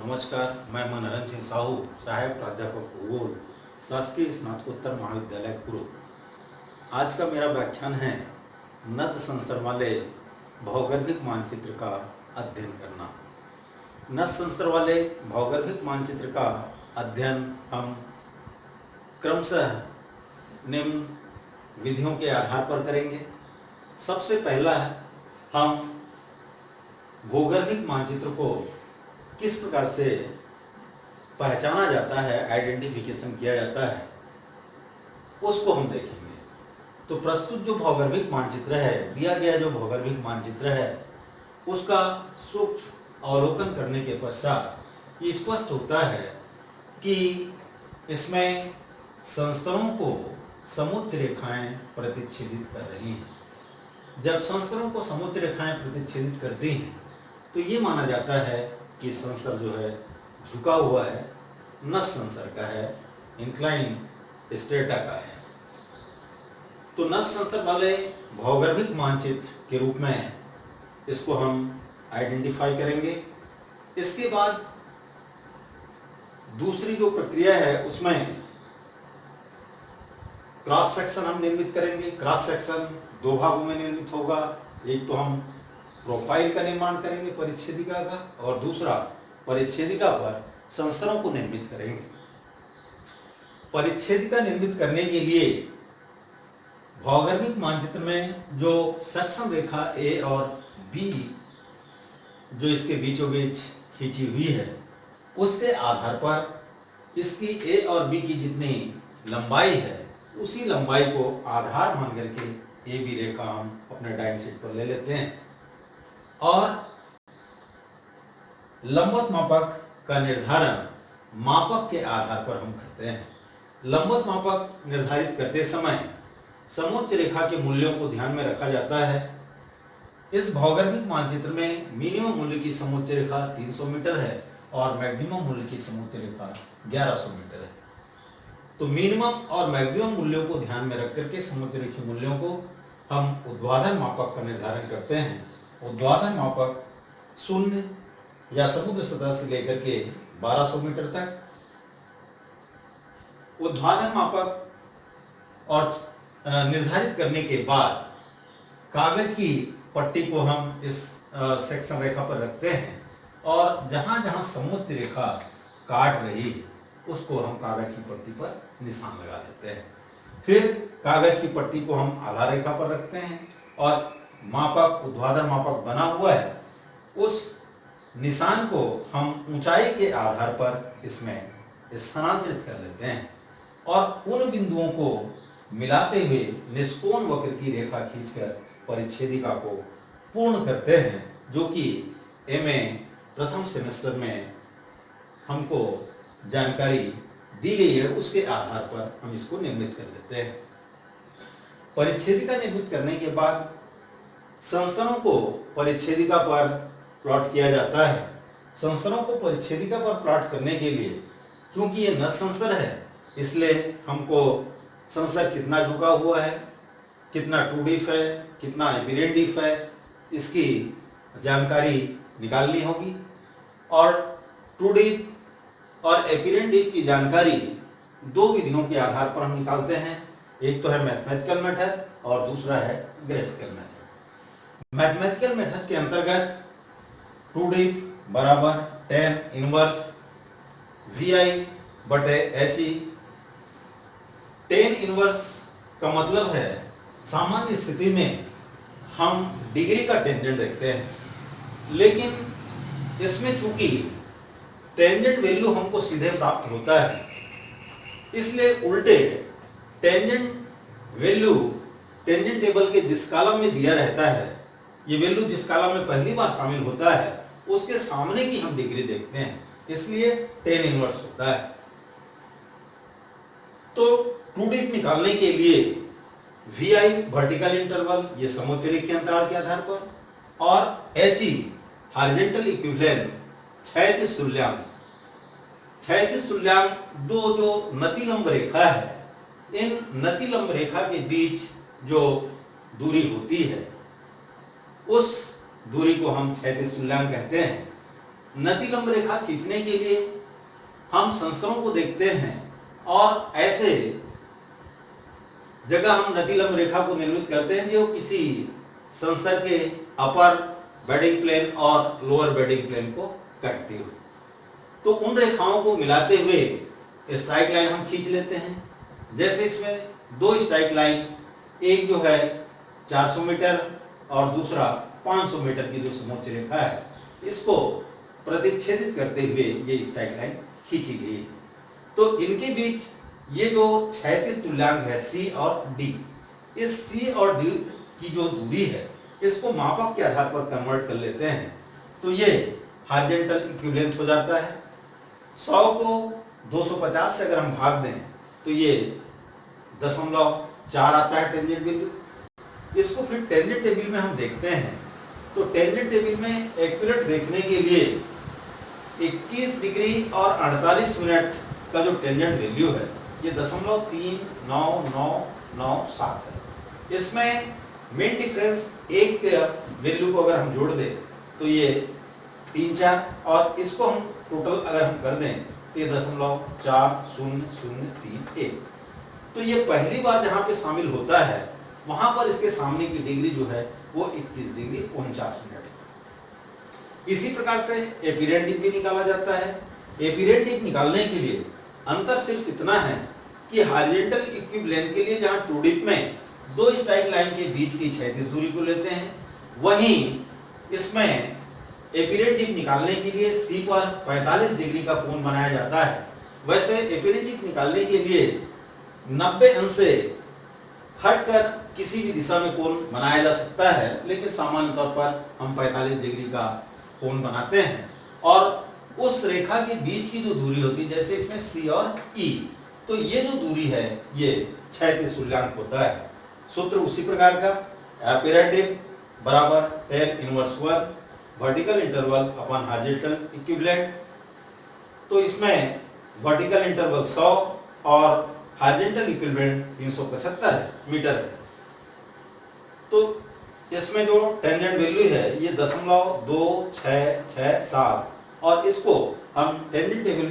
नमस्कार, मैं मनोहरन सिंह साहू, सहायक प्राध्यापक भूगोल, शासकीय स्नातकोत्तर महाविद्यालय कुरु। आज का मेरा व्याख्यान है नद संस्तर वाले भौगोलिक मानचित्र का अध्ययन करना। नद संस्तर वाले भौगोलिक मानचित्र का अध्ययन हम क्रमशः निम्न विधियों के आधार पर करेंगे। सबसे पहला हम भौगोलिक मानचित्र को किस प्रकार से पहचाना जाता है, आइडेंटिफिकेशन किया जाता है, उसको हम देखेंगे। तो प्रस्तुत जो भौगोलिक मानचित्र है, दिया गया जो भौगोलिक मानचित्र है, उसका सूक्ष्म अवलोकन करने के पश्चात ये स्पष्ट होता है कि इसमें संस्तरों को समुच्च रेखाएं प्रतिच्छेदित कर रही हैं। जब संस्तरों को समुच्च रेखाएं प्रतिच्छेदित करती हैं तो ये माना जाता है कि संस्तर जो है झुका हुआ है, नस संस्तर का है, इंक्लाइन स्ट्रेटा का है। तो नस संस्तर वाले भौगोलिक मानचित्र के रूप में इसको हम आइडेंटिफाई करेंगे। इसके बाद दूसरी जो प्रक्रिया है उसमें क्रॉस सेक्शन हम निर्मित करेंगे। क्रॉस सेक्शन दो भागों में निर्मित होगा। एक तो हम प्रोफाइल का निर्माण करेंगे परिच्छेदिका का, और दूसरा परिच्छेदिका पर संस्तरों को निर्मित करेंगे। परिच्छेदिका निर्मित करने के लिए भौगोलिक मानचित्र में जो सेक्शन रेखा ए और बी जो इसके बीचों बीच खींची हुई है, उसके आधार पर इसकी ए और बी की जितनी लंबाई है उसी लंबाई को आधार मान करके ए बी रेखा हम अपने डायन शीट पर ले लेते हैं और लंबवत मापक का निर्धारण मापक के आधार पर हम करते हैं। लंबवत मापक निर्धारित करते समय समुच्च रेखा के मूल्यों को ध्यान में रखा जाता है। इस भौगोलिक मानचित्र में मिनिमम मूल्य की समुच्च रेखा 300 मीटर है और मैक्सिमम मूल्य की समुच्च रेखा 1100 मीटर है। तो मिनिमम और मैक्सिमम मूल्यों को ध्यान में रख करके समुच्च रेखीय मूल्यों को हम ऊर्ध्वाधर मापक का निर्धारण करते हैं। ऊर्ध्वाधर मापक शून्य या समुद्र सतह से लेकर के 1200 मीटर तक। ऊर्ध्वाधर मापक और निर्धारित करने के बाद कागज की पट्टी को हम इस सेक्शन रेखा पर रखते हैं और जहां जहां समुच्च रेखा काट रही है उसको हम कागज की पट्टी पर निशान लगा देते हैं। फिर कागज की पट्टी को हम आधार रेखा पर रखते हैं और मापक ऊर्ध्वाधर मापक बना हुआ है, उस निशान को हम ऊंचाई के आधार पर इसमें स्थानांतरित कर लेते हैं और उन बिंदुओं को मिलाते हुए निष्कोण वक्र की रेखा खींचकर परिच्छेदिका को पूर्ण करते हैं, जो कि एमए प्रथम सेमेस्टर में हमको जानकारी दी गई है। उसके आधार पर हम इसको निर्मित कर देते हैं। परिच्छेदिका निर्मित करने के बाद संस्तरों को परिच्छेदिका पर प्लॉट किया जाता है। संस्तरों को परिच्छेदिका पर प्लॉट करने के लिए, चूंकि ये नस संस्तर है, इसलिए हमको संस्तर कितना झुका हुआ है, कितना टू डिफ है, कितना एपिरेंडिफ है, इसकी जानकारी निकालनी होगी। और टू डिफ और एपिरेंडिफ की जानकारी दो विधियों के आधार पर हम निकालते हैं। एक तो है मैथमेटिकल मेथड और दूसरा है ग्राफिकल मेथड। मैथमेटिकल मेथड के अंतर्गत टू डिफ बराबर tan इनवर्स VI बटे HE। tan इनवर्स का मतलब है सामान्य स्थिति में हम डिग्री का टेंजेंट देखते हैं, लेकिन इसमें चूंकि टेंजेंट वैल्यू हमको सीधे प्राप्त होता है, इसलिए उल्टे टेंजेंट वैल्यू टेंजेंट टेबल के जिस कॉलम में दिया रहता है, ये वैल्यू जिस कॉलम में पहली बार शामिल होता है उसके सामने की हम डिग्री देखते हैं, इसलिए tan इनवर्स होता है। तो टू डिफ निकालने के लिए VI वर्टिकल इंटरवल, ये समुच्च रेखीय अंतराल के आधार पर, और HE हॉरिजॉन्टल इक्विवेलेंट क्षैतिज तुल्यांक। क्षैतिज तुल्यांक दो जो नतिलंब रेखा है, इन नतिलंब रेखा के बीच जो दूरी होती है उस दूरी को हम क्षैतिज तुल्यांक कहते हैं। नति लंब रेखा खींचने के लिए हम संस्तरों को देखते हैं और ऐसे जगह हम नति लंब रेखा को निर्मित करते हैं जो किसी संस्तर के अपर बेडिंग प्लेन और लोअर बेडिंग प्लेन को काटती हो। तो उन रेखाओं को मिलाते हुए स्ट्राइक लाइन हम खींच लेते हैं। जैसे इसमें दो स्ट्राइक लाइन, एक जो है 400 मीटर और दूसरा 500 मीटर की जो समोच्च रेखा है, इसको प्रतिच्छेदित करते हुए ये स्ट्राइक लाइन खींची गई है। तो इनके बीच ये जो क्षैतिज तुल्यांक है C और D, इस C और D की जो दूरी है इसको मापक के आधार पर कन्वर्ट कर लेते हैं। तो ये हॉरिजॉन्टल इक्विवेलेंट हो जाता है। 100 को 250 से अगर हम भाग दें तो ये 0.4 आता है टेंजेंट वैल्यू। इसको फिर टेंजेंट टेबल में हम देखते हैं तो टेंजेंट टेबल में एक्यूरेट देखने के लिए 21 डिग्री और 48 मिनट का जो टेंजेंट वैल्यू है ये 0.39997 है। इसमें मेन डिफरेंस एक वैल्यू को अगर हम जोड़ दें तो ये 3-4 और इसको हम टोटल अगर हम कर दें तो ये 0.40031। तो ये पहली बार जहां पे शामिल होता है वहां पर इसके सामने की डिग्री जो है वो 21 डिग्री 49 मिनट है। इसी प्रकार से एपीरियन डिप भी निकाला जाता है। एपीरियन डिप निकालने के लिए अंतर सिर्फ इतना है कि हॉरिजॉन्टल इक्विवेलेंट के लिए जहां टू डिप में दो स्ट्राइक लाइन के बीच की क्षैतिज दूरी को लेते हैं, वहीं इसमें एपीरियन डिप निकालने के लिए C पर 45 डिग्री का कोण बनाया जाता है। वैसे एपीरियन डिप निकालने के लिए 90 अंश से हटकर किसी भी दिशा में कोण बनाया जा सकता है, लेकिन सामान्य तौर पर हम 45 डिग्री का कोण बनाते हैं और उस रेखा के बीच की जो दूरी होती है, जैसे इसमें C और E, तो ये जो दूरी है ये क्षैतिज तुल्यांक होता है। सूत्र उसी प्रकार का, एपीरियन डिप बराबर tan inverse 1 vertical interval upon horizontal equivalent. तो इसमें वर्टिकल इंटरवल 100 और हॉरिजॉन्टल इक्विवेलेंट 375 मीटर है। तो इसमें जो टेंजेंट वैल्यू है ये 0.2667 और इसको हम टेंजेंट टेबल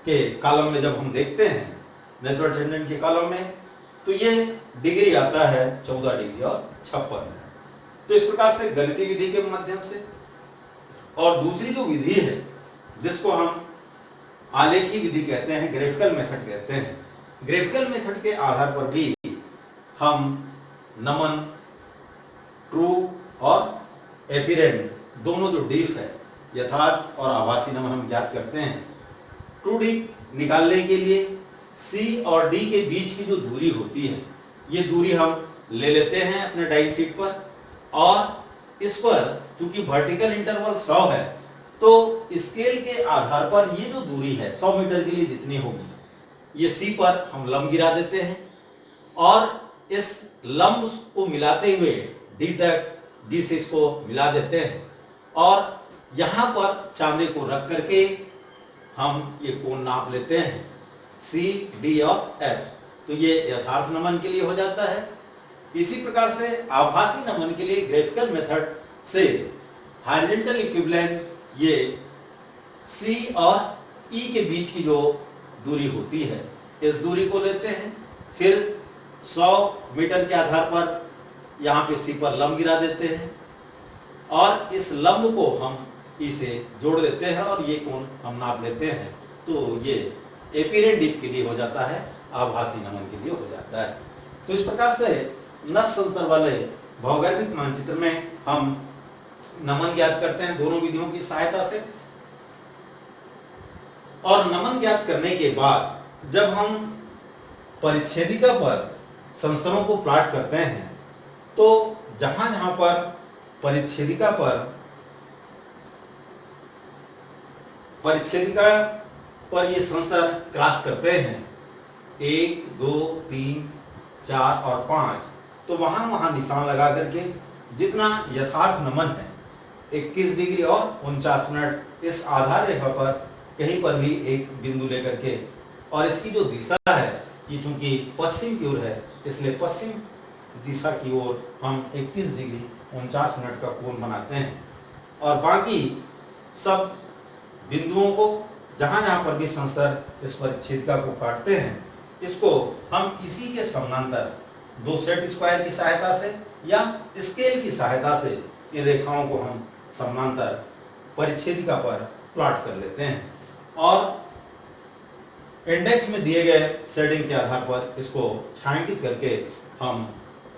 के कॉलम में जब हम देखते हैं नेचुरल टेंजेंट के कॉलम में तो ये डिग्री आता है 14 डिग्री और 56 मिनट। तो इस प्रकार से गणितीय विधि के माध्यम से, और दूसरी जो विधि है जिसको हम आलेखी विधि कहते हैं, ग्राफिकल मेथड कहते हैं, ग्राफिकल मेथड के आधार पर भी हम नमन, ट्रू और एपीरेंट दोनों जो डिप है, यथार्थ और आभासी नमन हम ज्ञात करते हैं। ट्रू डिप निकालने के लिए C और D के बीच की जो दूरी होती है ये दूरी हम ले लेते हैं अपने डाई शीट पर और इस पर चूंकि वर्टिकल इंटरवल 100 है तो स्केल के आधार पर ये जो दूरी है 100 मीटर के लिए जितनी होगी ये C पर हम लंब गिरा देते हैं और इस लंब को मिलाते हुए D तक, D से इसको मिला देते हैं और यहां पर चांदे को रख करके हम ये कोण नाप लेते हैं C, D और F। तो ये यथार्थ नमन के लिए हो जाता है। इसी प्रकार से आभासी नमन के लिए ग्राफिकल मेथड से हॉरिजॉन्टल इक्विवेलेंट ये C और E के बीच की जो दूरी होती है इस दूरी को लेते हैं, फिर 100 मीटर के आधार पर यहाँ पे C पर लंब गिरा देते हैं और इस लंब को हम E से जोड़ देते हैं और ये कोण हम नाप लेते हैं। तो ये एपीरियन डिप के लिए हो जाता है, आभासी नमन के लिए हो जाता है। तो इस प्रकार से नस संस्तर वाले भौगोलिक मानचित्र में हम नमन ज्ञात करते हैं दोनों विधियों की सहायता से। और नमन ज्ञात करने के बाद जब हम परिच्छेदिका पर संस्तरों को प्लॉट करते हैं तो जहां जहां पर परिच्छेदिका पर ये संस्तर क्रॉस करते हैं 1, 2, 3, 4 और 5, तो वहां निशान लगा करके जितना यथार्थ नमन है 21 डिग्री और 49 मिनट इस आधार रेखा पर कहीं पर भी एक बिंदु लेकर के, और इसकी जो दिशा है ये चूंकि पश्चिम की ओर है इसलिए पश्चिम दिशा की ओर हम 21 डिग्री 49 मिनट का कोण बनाते हैं और बाकी सब बिंदुओं को, जहां जहां पर भी संस्तर इस परिच्छेदिका को काटते हैं, इसको हम इसी के समानांतर दो सेट स्क्वायर की सहायता से या स्केल की सहायता से इन रेखाओं को हम समानांतर परिच्छेदिका पर प्लॉट कर लेते हैं और इंडेक्स में दिए गए शेडिंग के आधार पर इसको छायांकित करके हम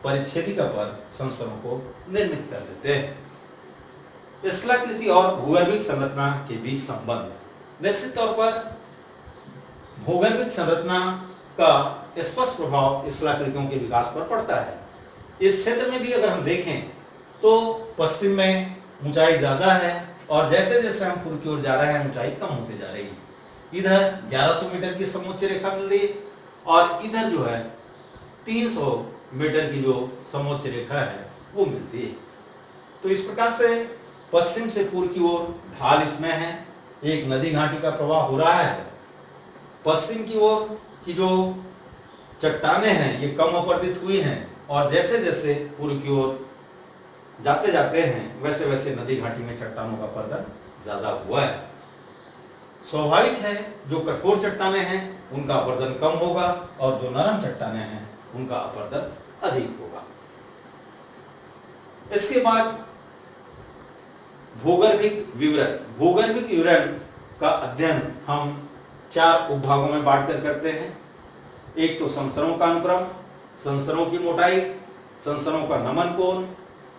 परिच्छेदिका पर संस्तरों को निर्मित कर लेते हैं। स्थलाकृति और भूगर्भिक संरचना के बीच संबंध। निश्चित तौर पर भूगर्भिक संरचना का स्पष्ट प्रभाव स्थलाकृतियों के विकास पर पड़ता है। इस क्षेत्र में भी अगर हम देखें तो पश्चिम में ऊंचाई ज्यादा है और जैसे जैसे हम पूर्व की ओर जा रहे हैं ऊंचाई कम होती जा रही है। इधर 1100 मीटर की समोच्च रेखा मिल रही है और इधर जो है 300 मीटर की जो समोच्च रेखा है वो मिलती है। तो इस प्रकार से पश्चिम से पूर्व की ओर ढाल इसमें है, एक नदी घाटी का प्रवाह हो रहा है। पश्चिम की ओर की जो चट्टानें हैं ये कम अपर्दित हुई हैं और जैसे जैसे पूर्व की ओर जाते जाते हैं वैसे वैसे नदी घाटी में चट्टानों का अपरदन ज्यादा हुआ है। स्वाभाविक है जो कठोर चट्टानें हैं उनका अपरदन कम होगा और जो नरम चट्टानें हैं उनका अपरदन अधिक होगा। इसके बाद भूगर्भिक विवरण। भूगर्भिक विवरण का अध्ययन हम 4 उपभागों में बांटकर करते हैं। एक तो संस्तरों का अनुक्रम, संस्तरों की मोटाई, संस्तरों का नमन कोण,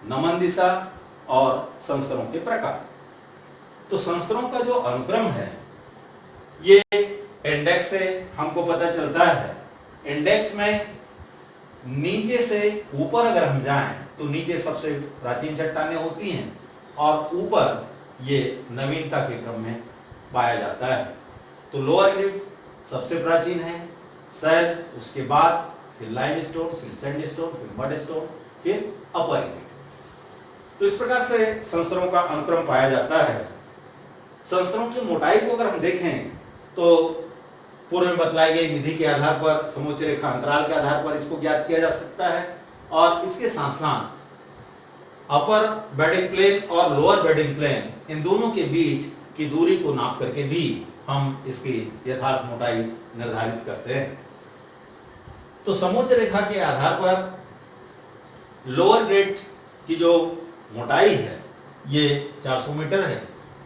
नमन दिशा और संस्तरों के प्रकार। तो संस्तरों का जो अनुक्रम है ये इंडेक्स से हमको पता चलता है। इंडेक्स में नीचे से ऊपर अगर हम जाएं तो नीचे सबसे प्राचीन चट्टानें होती हैं और ऊपर ये नवीनता के क्रम में पाया जाता है। तो लोअर ग्रिड सबसे प्राचीन है, सैल, उसके बाद फिर लाइमस्टोन, फिर सैंडस्टोन, फिर मडस्टोन, फिर अपर ग्रिड। तो इस प्रकार से संस्तरों का अनुक्रम पाया जाता है। संस्तरों की मोटाई को अगर हम देखें तो पूर्व में बतलाई गई विधि के आधार पर, समोच्च रेखा अंतराल के आधार पर इसको ज्ञात किया जा सकता है और इसके साथ साथ अपर बेडिंग प्लेन और लोअर बेडिंग प्लेन इन दोनों के बीच की दूरी को नाप करके भी हम इसकी यथार्थ मोटाई निर्धारित करते हैं। तो समोच्च रेखा के आधार पर लोअर ग्रिड की जो मोटाई है ये 400 मीटर है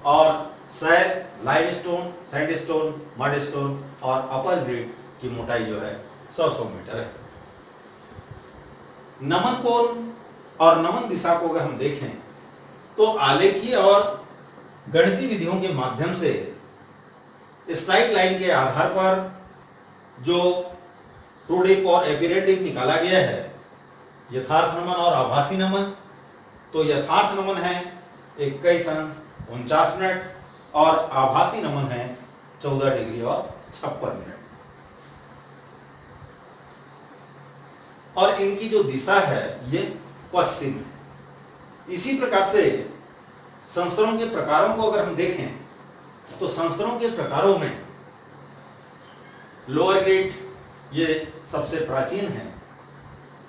और सैल, लाइमस्टोन, सैंडस्टोन, मडस्टोन और अपर ग्रिड की मोटाई जो है 100 मीटर है। नमन कोण और नमन दिशा को अगर हम देखें तो आलेखीय और गणितीय विधियों के माध्यम से स्ट्राइक लाइन के आधार पर जो ट्रू डिप और एपिरेट डिप निकाला गया है, यथार्थ नमन और आभासी नमन। तो यथार्थ नमन है 21 मिनट और आभासी नमन है 14 डिग्री और 56 मिनट। और इनकी जो दिशा है ये पश्चिम है। इसी प्रकार से संस्तरों के प्रकारों को अगर हम देखें तो संस्तरों के प्रकारों में लोअर ग्रिड ये सबसे प्राचीन है,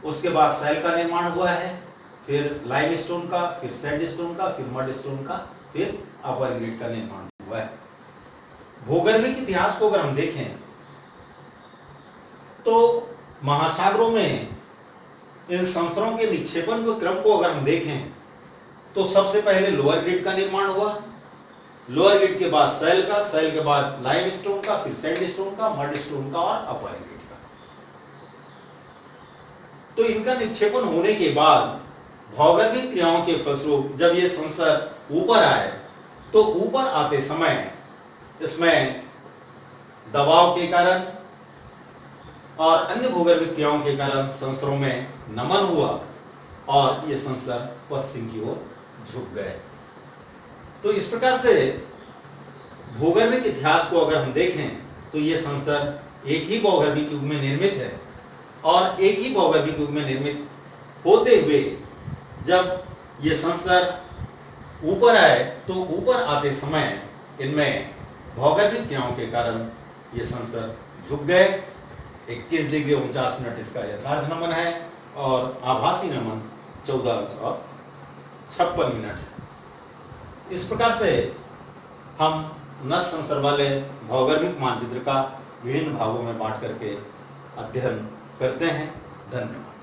उसके बाद सैल का निर्माण हुआ है, फिर लाइमस्टोन का, फिर सैंडस्टोन का, फिर मडस्टोन का, फिर अपर ग्रिड का निर्माण हुआ है। भूगर्भिक इतिहास को अगर हम देखें तो महासागरों में इन संस्तरों के निक्षेपण के क्रम को अगर हम देखें तो सबसे पहले लोअर ग्रिड का निर्माण हुआ, लोअर ग्रिड के बाद सैल का, सैल के बाद लाइमस्टोन का, फिर सैंडस्टोन का, मडस्टोन का और अपर ग्रिड का। तो इनका निक्षेपण होने के बाद भौगोलिक क्रियाओं के फलस्वरूप जब ये संस्तर ऊपर आए तो ऊपर आते समय इसमें दबाव के कारण और अन्य भूगर्भिक क्रियाओं के कारण संस्तरों में नमन हुआ और ये संस्तर पश्चिम की ओर झुक गए। तो इस प्रकार से भूगर्भिक इतिहास को अगर हम देखें तो ये संस्तर एक ही भौगर्भिक युग में निर्मित है और एक ही भौगर्भिक युग में निर्मित होते हुए जब ये संस्तर ऊपर आए तो ऊपर आते समय इनमें भौगोलिक क्रियाओं के कारण ये संस्तर झुक गए। 21 डिग्री 49 मिनट इसका यथार्थ नमन है और आभासी नमन 14 और 56 मिनट है। इस प्रकार से हम नस संसर वाले भौगोलिक मानचित्र का विभिन्न भागों में बांट करके अध्ययन करते हैं। धन्यवाद।